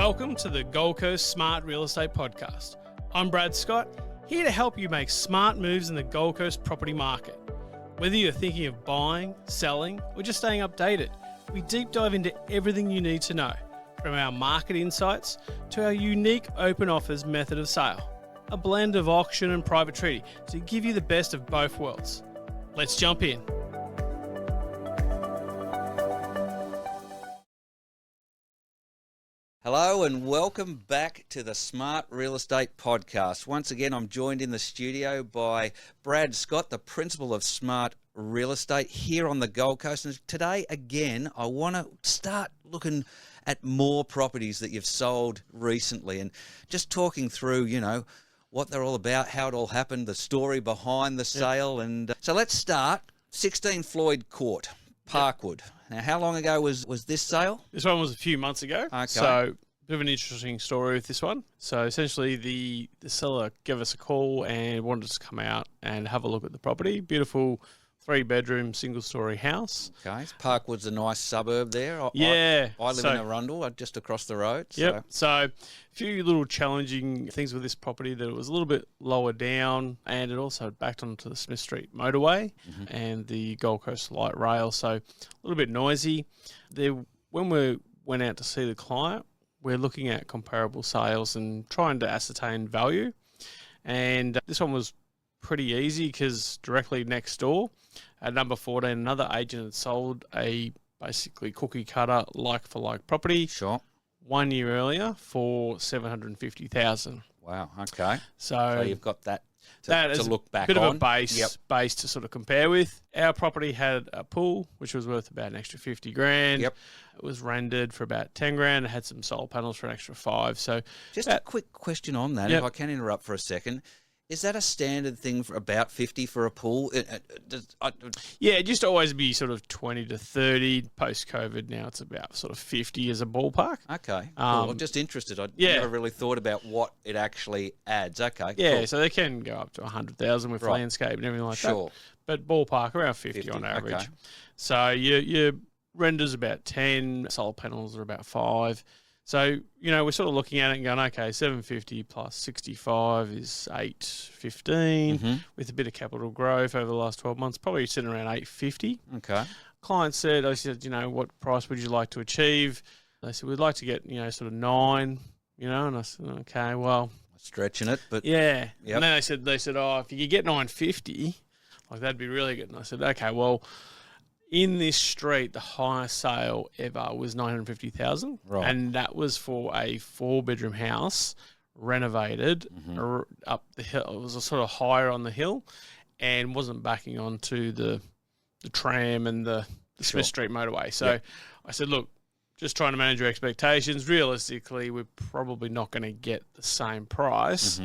Welcome to the Gold Coast Smart Real Estate Podcast. I'm Brad Scott, here to help you make smart moves in the Gold Coast property market. Whether you're thinking of buying, selling, or just staying updated, we deep dive into everything you need to know, from our market insights to our unique open offers method of sale, a blend of auction and private treaty to give you the best of both worlds. Let's jump in. Hello and welcome back to the Smart Real Estate Podcast. Once again, I'm joined in the studio by Brad Scott, the principal of Smart Real Estate here on the Gold Coast. And today, again, I want to start looking at more properties that you've sold recently and just talking through, what they're all about, how it all happened, the story behind the sale. And so let's start. 16 Floyd Court, Parkwood. Now, how long ago was this sale? This one was a few months ago. Okay. So, bit of an interesting story with this one. So, essentially, the seller gave us a call and wanted us to come out and have a look at the property. Beautiful 3-bedroom, single-story house. Okay. Parkwood's a nice suburb there. I live in Arundel, just across the road. Yep. So, a few little challenging things with this property, that it was a little bit lower down, and it also backed onto the Smith Street motorway and the Gold Coast light rail. So, a little bit noisy. When we went out to see the client, we're looking at comparable sales and trying to ascertain value. And this one was pretty easy because directly next door at number 14, another agent had sold a basically cookie cutter like-for-like property. Sure. 1 year earlier for $750,000. Wow. Okay. So you've got that to look back on. Bit of a base to sort of compare with. Our property had a pool, which was worth about an extra $50,000. Yep. It was rendered for about $10,000. It had some solar panels for an extra $5,000. So just a quick question on that, if I can interrupt for a second. Is that a standard thing for about 50 for a pool? Yeah, it used to always be sort of 20 to 30. Post-COVID, now it's about sort of 50 as a ballpark. Okay, cool. I'm just interested. I never really thought about what it actually adds. Okay, yeah, cool. So they can go up to 100,000 with landscape and everything like that. But ballpark, around 50 on average. Okay. So your renders about 10, solar panels are about 5. So, we're sort of looking at it and going, okay, 750 plus 65 is 815 with a bit of capital growth over the last 12 months, probably sitting around 850. Okay. I said, what price would you like to achieve? They said, we'd like to get, sort of 9, and I said, okay, well. Stretching it, but. Yeah. Yep. And then they said, if you could get 950, that'd be really good. And I said, okay, well. In this street, the highest sale ever was $950,000, and that was for a 4-bedroom house, renovated up the hill. It was a sort of higher on the hill, and wasn't backing onto the tram and the Smith Street motorway. So I said, look, just trying to manage your expectations. Realistically, we're probably not going to get the same price,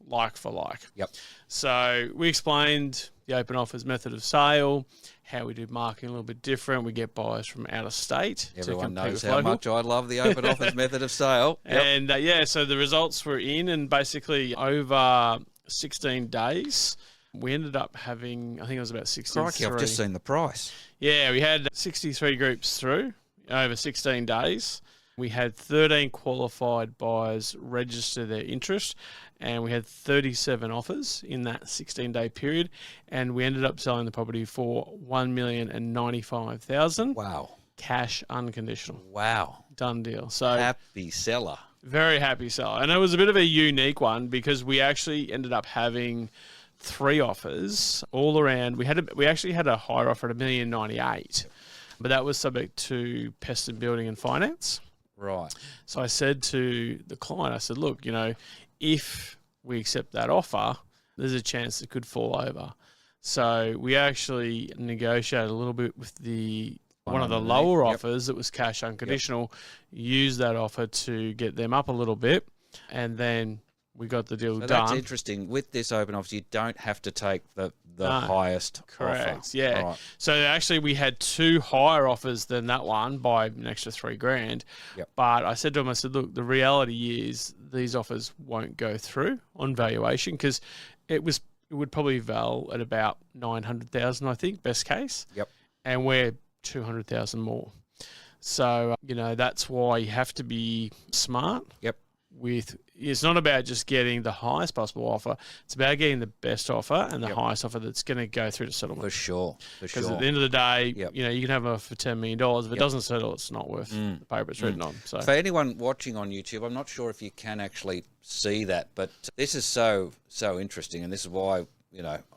like for like. Yep. So we explained the open offers method of sale, how we do marketing a little bit different. We get buyers from out of state. Everyone knows how much I love the open offers method of sale. Yep. And so the results were in, and basically over 16 days, we ended up having, I think it was about 63. Crikey, I've just seen the price. Yeah, we had 63 groups through over 16 days. We had 13 qualified buyers register their interest, and we had 37 offers in that 16-day period, and we ended up selling the property for $1,095,000. Wow. Cash unconditional. Wow. Done deal. So happy seller. Very happy seller. And it was a bit of a unique one because we actually ended up having 3 offers all around. We actually had a higher offer at $1,098,000, but that was subject to pest and building and finance. Right. So I said to the client, I said, look, if we accept that offer, there's a chance it could fall over. So we actually negotiated a little bit with one of the lower offers that was cash unconditional, used that offer to get them up a little bit, and then we got the deal done. That's interesting. With this open offer, you don't have to take the highest correct, offer. Yeah. Right. So actually we had 2 higher offers than that one by an extra $3,000. Yep. But I said to him, look, the reality is these offers won't go through on valuation because it would probably val at about $900,000, I think, best case. Yep. And we're $200,000 more. So, that's why you have to be smart. Yep. It's not about just getting the highest possible offer. It's about getting the best offer and the highest offer that's going to go through to settlement. For sure. Because at the end of the day, you can have an offer for $10 million. If it doesn't settle, it's not worth the paper it's written on. So, for anyone watching on YouTube, I'm not sure if you can actually see that, but this is so interesting, and this is why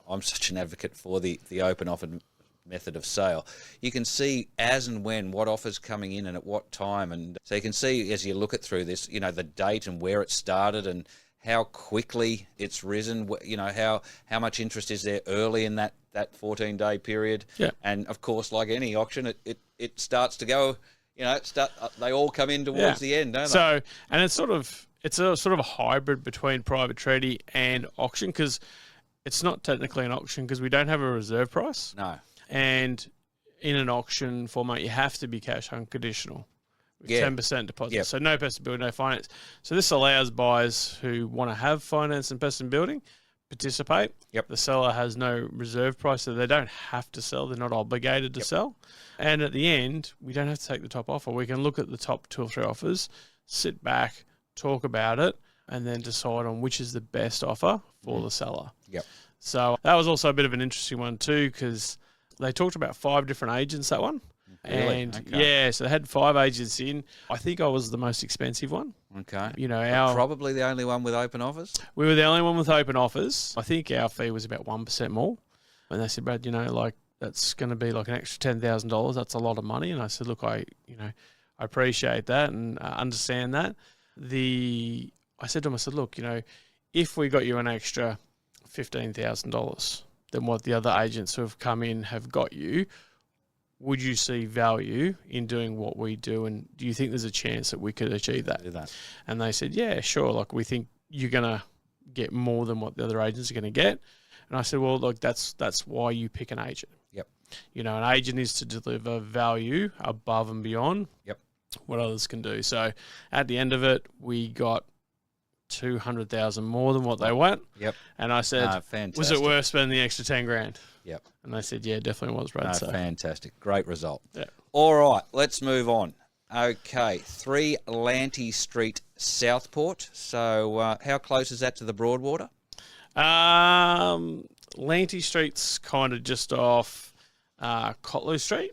I'm such an advocate for the open offer method of sale. You can see as and when what offers coming in and at what time, and so you can see as you look it through this, the date and where it started and how quickly it's risen. How much interest is there early in that 14-day period. Yeah. And of course, like any auction, it starts to go. They all come in towards the end, don't they? So, and it's a sort of a hybrid between private treaty and auction, because it's not technically an auction because we don't have a reserve price. No. And in an auction format, you have to be cash unconditional with 10% deposit. Yep. So no person building, no finance. So this allows buyers who want to have finance and person building participate. Yep. The seller has no reserve price, so they don't have to sell. They're not obligated to sell. And at the end, we don't have to take the top offer. We can look at the top 2 or 3 offers, sit back, talk about it, and then decide on which is the best offer for the seller. Yep. So that was also a bit of an interesting one too, because they talked about 5 different agents, that one. Really? And Okay. so they had 5 agents in. I think I was the most expensive one. Okay. Probably the only one with open offers. we were the only one with open offers. I think our fee was about 1% more. And they said, Brad, that's going to be like an extra $10,000. That's a lot of money. And I said, look, I appreciate that and understand that. I said to him, look, if we got you an extra $15,000 than what the other agents who have come in have got you, would you see value in doing what we do? And do you think there's a chance that we could achieve that? Do that. And they said, yeah, sure. Like, we think you're going to get more than what the other agents are going to get. And I said, well, look, that's why you pick an agent. Yep. An agent is to deliver value above and beyond what others can do. So at the end of it, we got 200,000 more than what they want. Yep. And I said, was it worth spending the extra 10 grand? Yep. And they said, yeah, definitely was, Brad. So Fantastic. Great result. Yeah. All right, let's move on. Okay, 3 Lanty Street, Southport. So how close is that to the Broadwater? Lanty Street's kind of just off Cotloo Street.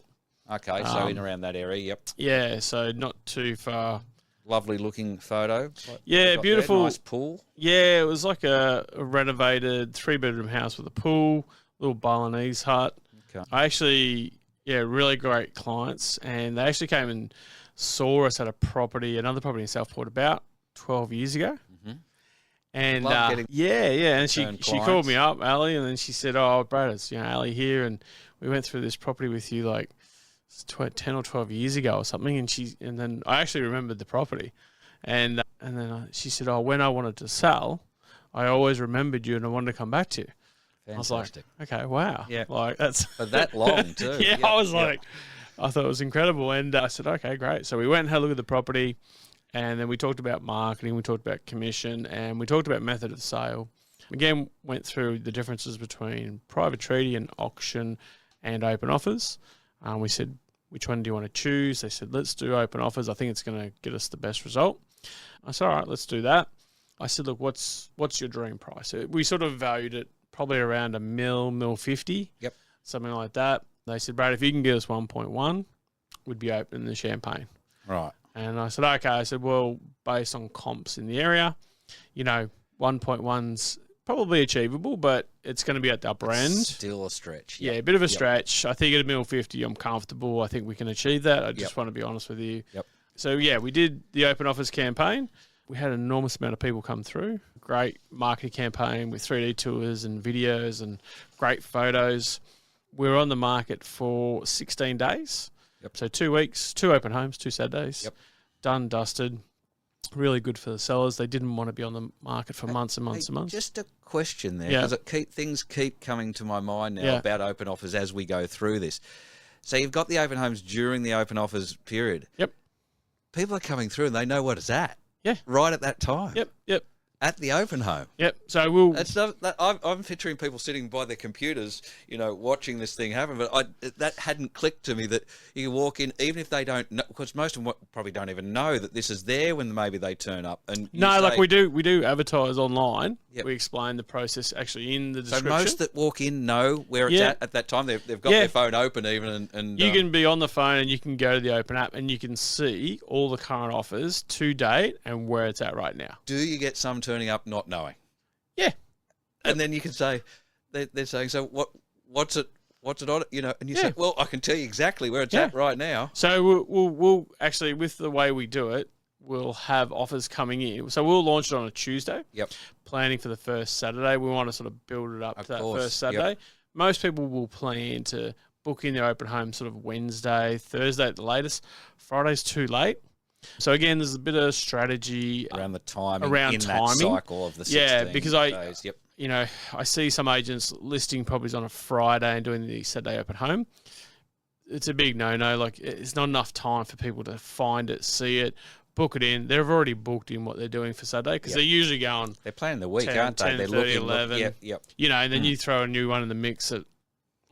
Okay, so in around that area, yep. Yeah, so not too far. Lovely looking photo. Yeah, beautiful. Nice pool. Yeah, it was like a renovated 3-bedroom house with a pool, little Balinese hut. Okay. I actually, really great clients, and they actually came and saw us at another property in Southport about 12 years ago. Mm-hmm. And and she clients. called me up, Ali, and then she said, "Oh, Brad, it's Ali here, and we went through this property with you like 10 or 12 years ago or something." And then I actually remembered the property, and then she said, "Oh, when I wanted to sell, I always remembered you, and I wanted to come back to you." Fantastic. I was like, "Okay, wow, yeah, like that's for that long too." yeah, I was like, I thought it was incredible, and I said, "Okay, great." So we went and had a look at the property. And then we talked about marketing, we talked about commission, and we talked about method of sale. Again, went through the differences between private treaty and auction and open offers. We said, which one do you want to choose? They said, let's do open offers. I think it's going to get us the best result. I said, all right, let's do that. I said, look, what's your dream price? We sort of valued it probably around $1.50. Yep. Something like that. They said, Brad, if you can give us 1.1, we'd be opening the champagne. Right. And I said, okay. I said, well, based on comps in the area, 1.1's probably achievable, but it's going to be at the upper end. Still a stretch. Yeah, a bit of a stretch. I think at $1.50, I'm comfortable. I think we can achieve that. I just want to be honest with you. Yep. So, we did the open offers campaign. We had an enormous amount of people come through. Great marketing campaign with 3D tours and videos and great photos. We were on the market for 16 days. Yep. So 2 weeks, 2 open homes, 2 Saturdays. Yep. Done, dusted. Really good for the sellers. They didn't want to be on the market for months and months and months. Just a question there, because things keep coming to my mind now about open offers as we go through this. So you've got the open homes during the open offers period. Yep. People are coming through and they know what it's at. Yeah. Right at that time. Yep. at the open home. Yep. So we'll. That's not, I'm picturing people sitting by their computers, watching this thing happen. But that hadn't clicked to me that you walk in, even if they don't know, because most of them probably don't even know that this is there when maybe they turn up. And like we do advertise online. Yep. We explain the process actually in the description. So most that walk in know where it's at that time. They've got their phone open even, and you can be on the phone and you can go to the Openn app and you can see all the current offers to date and where it's at right now. Do you get some turning up not knowing? Yeah. And then you can say, they're saying, so what's it on it? And you say, well, I can tell you exactly where it's at right now. So we'll actually, with the way we do it, we'll have offers coming in. So we'll launch it on a Tuesday. Yep. Planning for the first Saturday. We want to sort of build it up to that first Saturday. Yep. Most people will plan to book in their open home sort of Wednesday, Thursday at the latest. Friday's too late. So again, there's a bit of strategy around the timing, that cycle of the 16 because days. Yep. I see some agents listing properties on a Friday and doing the Saturday open home. It's a big no-no. Like, it's not enough time for people to find it, see it, book it in. They've already booked in what they're doing for Saturday because they're usually going. They're planning the week, 10, aren't they? 10, They're 30, 11. Yep. And then you throw a new one in the mix on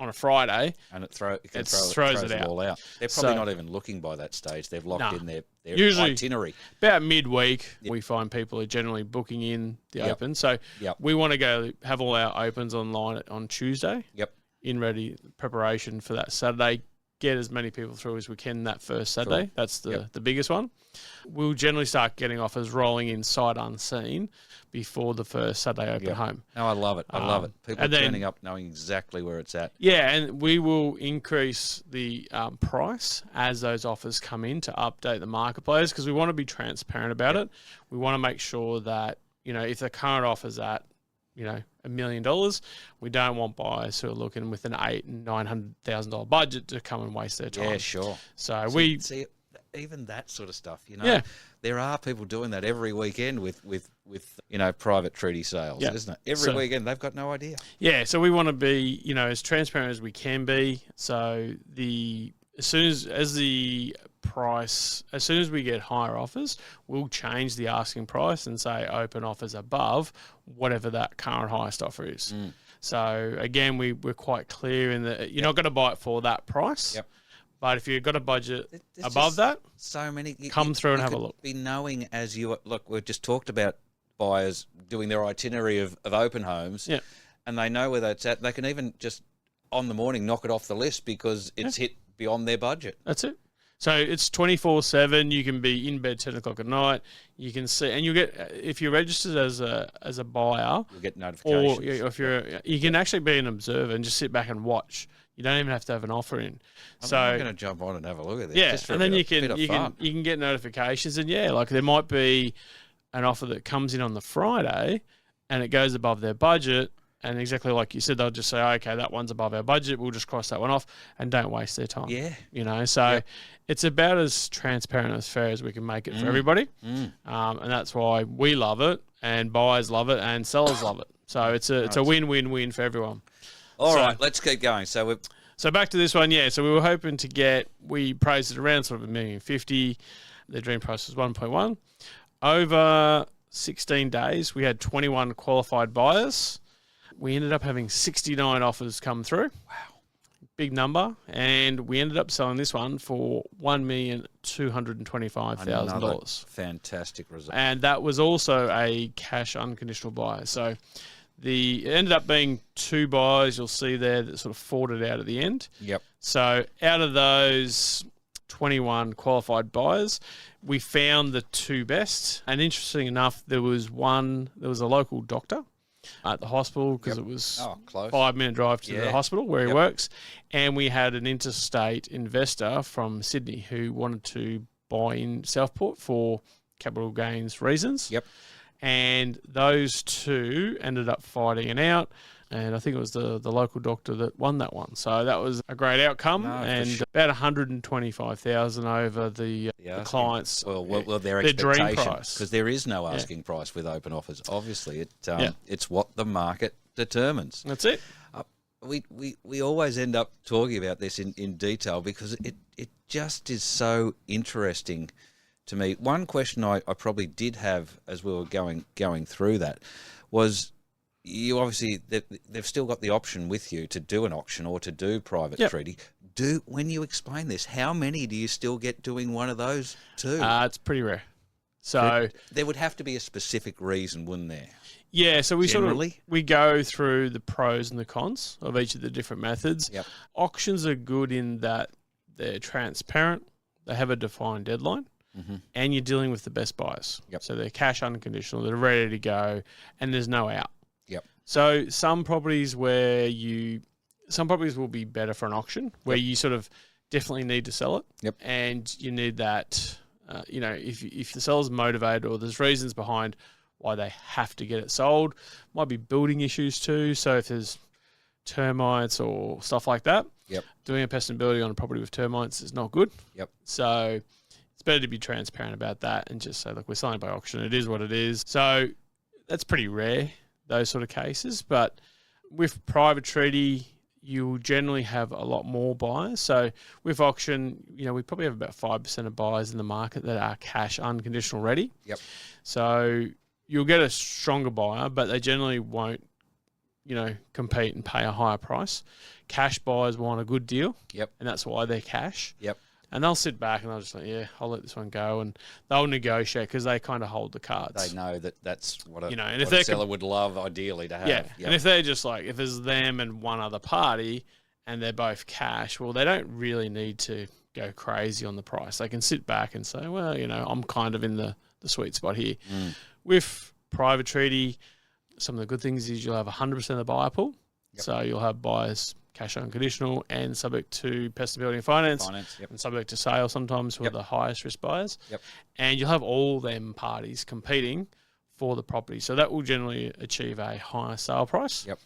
a Friday, and it throws it all out. They're probably not even looking by that stage. They've locked in their usually itinerary. About midweek, we find people are generally booking in the Open. So we want to go have all our opens online on Tuesday. Yep. In ready preparation for that Saturday. Get as many people through as we can that first Saturday. Cool. That's the biggest one. We'll generally start getting offers rolling in sight unseen before the first Saturday open home. No, I love it. I love it. People turning up knowing exactly where it's at. Yeah, and we will increase the price as those offers come in to update the marketplace because we want to be transparent about it. We want to make sure that, if the current offer's at, $1 million, we don't want buyers who are looking with an $800,000 and $900,000 budget to come and waste their time. Yeah, sure. So see even that sort of stuff. There are people doing that every weekend with private treaty sales, isn't it? Every weekend they've got no idea. Yeah, so we want to be as transparent as we can be. So as soon as we get higher offers, we'll change the asking price and say open offers above whatever that current highest offer is. So again, we're quite clear in that you're not going to buy it for that price. Yep. But if you've got a budget above that, so many come through and have a look. Be knowing as you look, we've just talked about buyers doing their itinerary of open homes, and they know where that's at. They can even just on the morning knock it off the list because it's hit beyond their budget. That's it. So it's 24/7. You can be in bed 10 o'clock at night. You can see, and you get if you're registered as a buyer, you'll get notifications. Or if you can actually be an observer and just sit back and watch. You don't even have to have an offer in. I'm going to jump on and have a look at this. Yeah, and then you can get notifications, and there might be an offer that comes in on the Friday, and it goes above their budget. And exactly like you said, they'll just say, okay, that one's above our budget. We'll just cross that one off and don't waste their time. Yeah. So it's about as transparent and as fair as we can make it for everybody. And that's why we love it and buyers love it and sellers love it. So it's a win-win-win for everyone. All right, let's keep going. So back to this one, So we were hoping we praised it around sort of $1,050,000. The dream price was 1.1. Over 16 days, we had 21 qualified buyers. We ended up having 69 offers come through. Wow. Big number. And we ended up selling this one for $1,225,000. Fantastic result. And that was also a cash unconditional buy. So it ended up being 2 buyers you'll see there that sort of fought it out at the end. Yep. So out of those 21 qualified buyers, we found the 2 best. And interesting enough, there was a local doctor at the hospital because it was close. 5-minute drive to the hospital where he works. And we had an interstate investor from Sydney who wanted to buy in Southport for capital gains reasons. Yep. And those 2 ended up fighting it out. And I think it was the local doctor that won that one. So that was a great outcome. About $125,000 over the clients. Well, their expectation, because there is no asking price with open offers. Obviously, it's what the market determines. That's it. We always end up talking about this in detail because it just is so interesting to me. One question I probably did have as we were going through that was, you obviously they've still got the option with you to do an auction or to do private treaty. When you explain this, how many do you still get doing one of those too? It's pretty rare. So there would have to be a specific reason, wouldn't there? Yeah, so we Generally? we go through the pros and the cons of each of the different methods. Yep. Auctions are good in that they're transparent, they have a defined deadline, and you're dealing with the best buyers. Yep. So they're cash unconditional, they're ready to go, and there's no out. Yep. So some properties will be better for an auction where you sort of definitely need to sell it. Yep. And you need that, if the seller's motivated or there's reasons behind why they have to get it sold. Might be building issues too. So if there's termites or stuff like that, doing a pest and building on a property with termites is not good. Yep. So it's better to be transparent about that and just say, look, we're selling by auction. It is what it is. So that's pretty rare, those sort of cases. But with private treaty, you'll generally have a lot more buyers. So with auction, we probably have about 5% of buyers in the market that are cash unconditional ready. Yep. So you'll get a stronger buyer, but they generally won't, compete and pay a higher price. Cash buyers want a good deal. Yep. And that's why they're cash. Yep. And they'll sit back and they'll just like, yeah, I'll let this one go. And they'll negotiate because they kind of hold the cards. They know that's what and what a seller would love ideally to have. Yeah. Yep. And if they're just like, if there's them and one other party and they're both cash, well, they don't really need to go crazy on the price. They can sit back and say, well, I'm kind of in the sweet spot here. With private treaty, some of the good things is you'll have 100% of the buyer pool. Yep. So you'll have buyers cash unconditional and subject to pest and building finance and subject to sale sometimes for the highest risk buyers. Yep. And you'll have all them parties competing for the property. So that will generally achieve a higher sale price. Yep.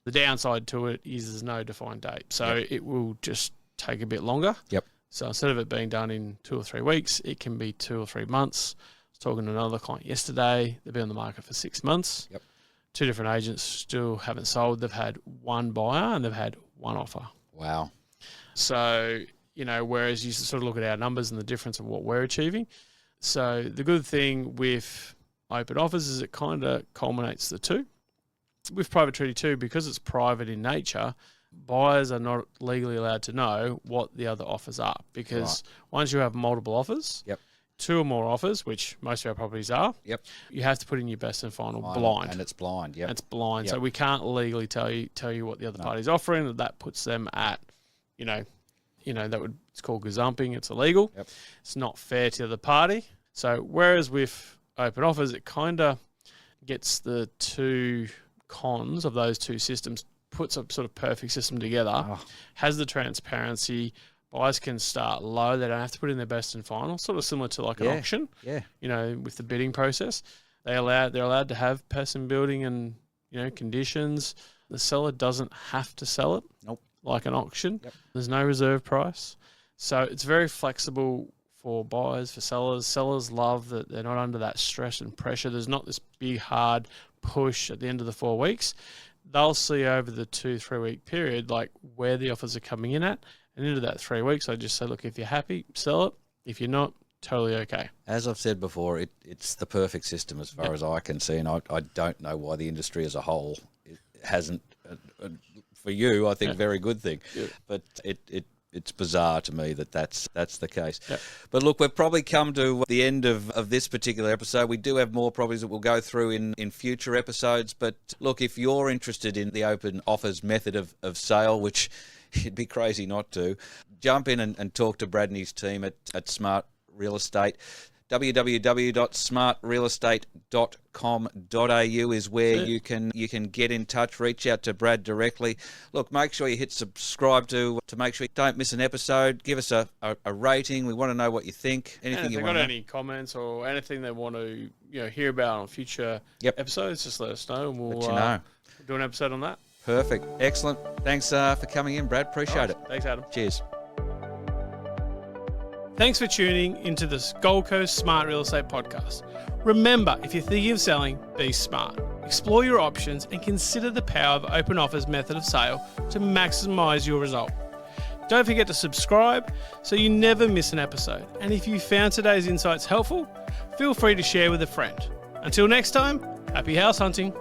The downside to it is there's no defined date. So it will just take a bit longer. Yep. So instead of it being done in 2 or 3 weeks, it can be 2 or 3 months. I was talking to another client yesterday. They've been on the market for 6 months. Yep. 2 different agents still haven't sold. They've had one buyer and they've had one offer. Wow. So, whereas you sort of look at our numbers and the difference of what we're achieving. So the good thing with open offers is it kind of culminates the two. With private treaty too, because it's private in nature, buyers are not legally allowed to know what the other offers are because once you have multiple offers, 2 or more offers, which most of our properties are, you have to put in your best and final blind. And it's blind, It's blind. So we can't legally tell you what the other party's offering. That puts them at, it's called gazumping. It's illegal. It's not fair to the other party. So whereas with open offers, it kind of gets the two cons of those two systems, puts a sort of perfect system together, has the transparency. Buyers can start low. They don't have to put in their best and final, sort of similar to like an auction. Yeah. With the bidding process, they're allowed to have pest and building and, conditions. The seller doesn't have to sell it. Nope. Like an auction. Yep. There's no reserve price. So it's very flexible for buyers, for sellers. Sellers love that they're not under that stress and pressure. There's not this big hard push at the end of the 4 weeks. They'll see over the 2-3 week period, like where the offers are coming in at. And into that 3 weeks, I just say, look, if you're happy, sell it. If you're not, totally okay. As I've said before, it's the perfect system as far as I can see, and I don't know why the industry as a whole hasn't, for you, I think, very good thing. Yeah. But it's bizarre to me that's the case. Yep. But look, we've probably come to the end of this particular episode. We do have more properties that we'll go through in future episodes. But look, if you're interested in the open offers method of sale, which it'd be crazy not to, jump in and talk to Brad and his team at Smart Real Estate. www.smartrealestate.com.au is where you can get in touch, reach out to Brad directly. Look, make sure you hit subscribe to make sure you don't miss an episode. Give us a rating. We want to know what you think. Anything and if you they've want got to any comments or anything they want to hear about on future episodes, just let us know and we'll do an episode on that. Perfect. Excellent. Thanks for coming in, Brad. Appreciate it. Thanks, Adam. Cheers. Thanks for tuning into the Gold Coast Smart Real Estate Podcast. Remember, if you're thinking of selling, be smart. Explore your options and consider the power of open offers method of sale to maximise your result. Don't forget to subscribe so you never miss an episode. And if you found today's insights helpful, feel free to share with a friend. Until next time, happy house hunting.